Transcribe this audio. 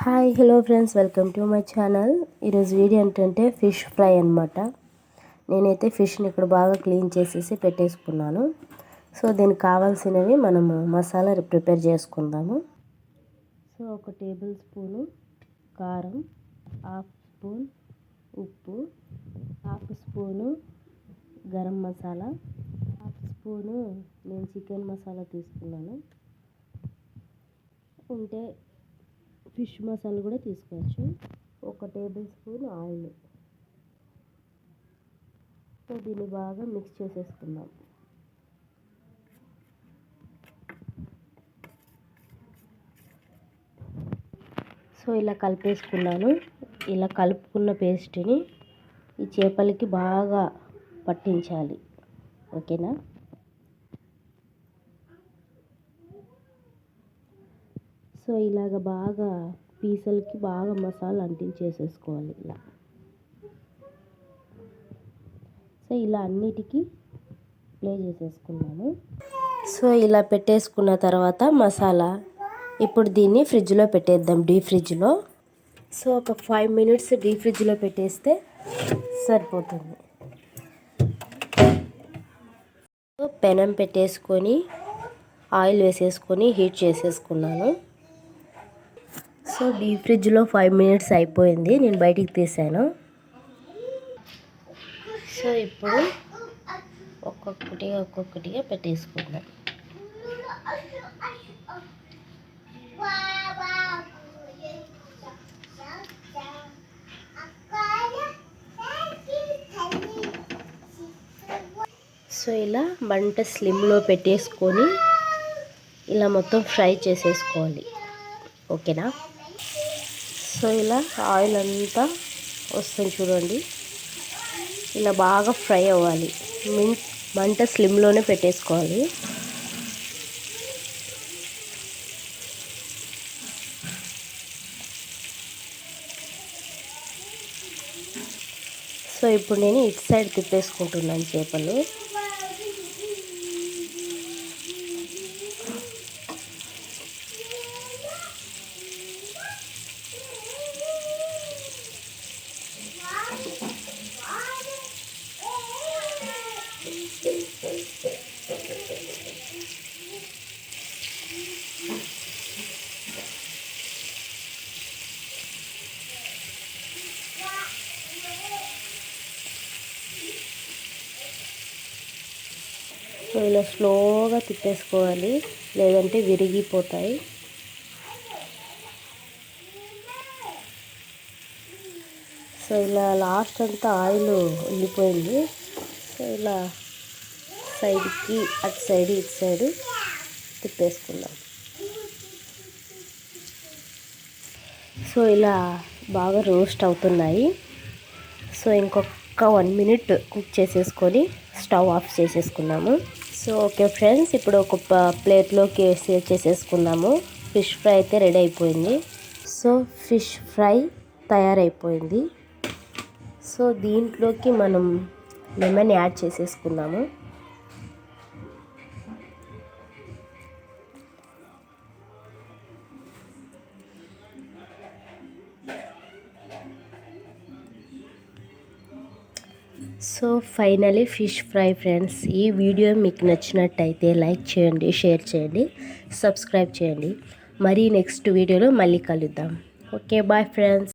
Hi hello friends, welcome to my channel. ఈరోజు video ఏంటంటే fish fry అనమాట. నేనైతే ఫిష్ని ఇక్కడ బాగా క్లీన్ చేసేసి పెట్టేసుకున్నాను. సో దీనికి కావాల్సినవి మనము మసాలా ప్రిపేర్ చేసుకుందాము. సో 1 టేబుల్ స్పూను కారం, 1/2 స్పూన్ ఉప్పు, 1/2 స్పూను గరం మసాలా, 1/2 స్పూను నేను చికెన్ మసాలా తీసుకున్నాను. ఉంటే ఫిష్ మసాలా కూడా తీసుకోవచ్చు. 1 టేబుల్ స్పూన్ ఆయిల్. సో దీన్ని బాగా మిక్స్ చేసేసుకుందాం. సో ఇలా కలిపేసుకున్నాను. ఇలా కలుపుకున్న పేస్ట్ని ఈ చేపలకి బాగా పట్టించాలి. ఓకేనా? సో ఇలాగ బాగా పీసలకి బాగా మసాలా అంటించేసేసుకోవాలి ఇలా. సో ఇలా అన్నిటికీ ప్లే చేసేసుకున్నాను. సో ఇలా పెట్టేసుకున్న తర్వాత మసాలా ఇప్పుడు దీన్ని ఫ్రిడ్జ్లో పెట్టేద్దాం, డీప్ ఫ్రిడ్జ్లో. సో ఒక 5 మినిట్స్ డీప్ ఫ్రిడ్జ్లో పెట్టేస్తే సరిపోతుంది. సో పెనం పెట్టేసుకొని ఆయిల్ వేసేసుకొని హీట్ చేసేసుకున్నాను. సో డీప్ ఫ్రిడ్జ్లో 5 మినిట్స్ అయిపోయింది, నేను బయటికి తీసాను. సో ఇప్పుడు ఒక్కొక్కటిగా పెట్టేసుకుందాం. సో ఇలా మంట స్లిమ్లో పెట్టేసుకొని ఇలా మొత్తం ఫ్రై చేసేసుకోవాలి. ఓకేనా? సో ఇలా ఆయిల్ అంతా వస్తుంది చూడండి. ఇలా బాగా ఫ్రై అవ్వాలి. మంట స్లిమ్లోనే పెట్టేసుకోవాలి. సో ఇప్పుడు నేను ఇటు సైడ్ తిప్పేసుకుంటున్నాను చేపలు. సో ఇలా స్లోగా తిప్పేసుకోవాలి, లేదంటే విరిగిపోతాయి. సో ఇలా లాస్ట్ అంతా ఆయిల్ వెళ్ళిపోయింది. సో ఇలా సైడ్కి అటు సైడ్ ఇటు సైడ్ తిప్పేసుకుందాం. సో ఇలా బాగా రోస్ట్ అవుతున్నాయి. సో ఇంకొక 1 మినిట్ కుక్ చేసేసుకొని స్టవ్ ఆఫ్ చేసేసుకున్నాము. సో ఓకే ఫ్రెండ్స్, ఇప్పుడు ఒక ప్లేట్లోకి సేవ్ చేసేసుకున్నాము. ఫిష్ ఫ్రై అయితే రెడీ అయిపోయింది. సో ఫిష్ ఫ్రై తయారైపోయింది. సో దీంట్లోకి మనం లెమన్ యాడ్ చేసేసుకున్నాము. So finally fish fry friends. ఈ వీడియో మీకు నచ్చినట్టయితే లైక్ చేయండి, షేర్ చేయండి, సబ్స్క్రైబ్ చేయండి. మరి నెక్స్ట్ వీడియోలో మళ్ళీ కలుద్దాం. Okay, bye friends.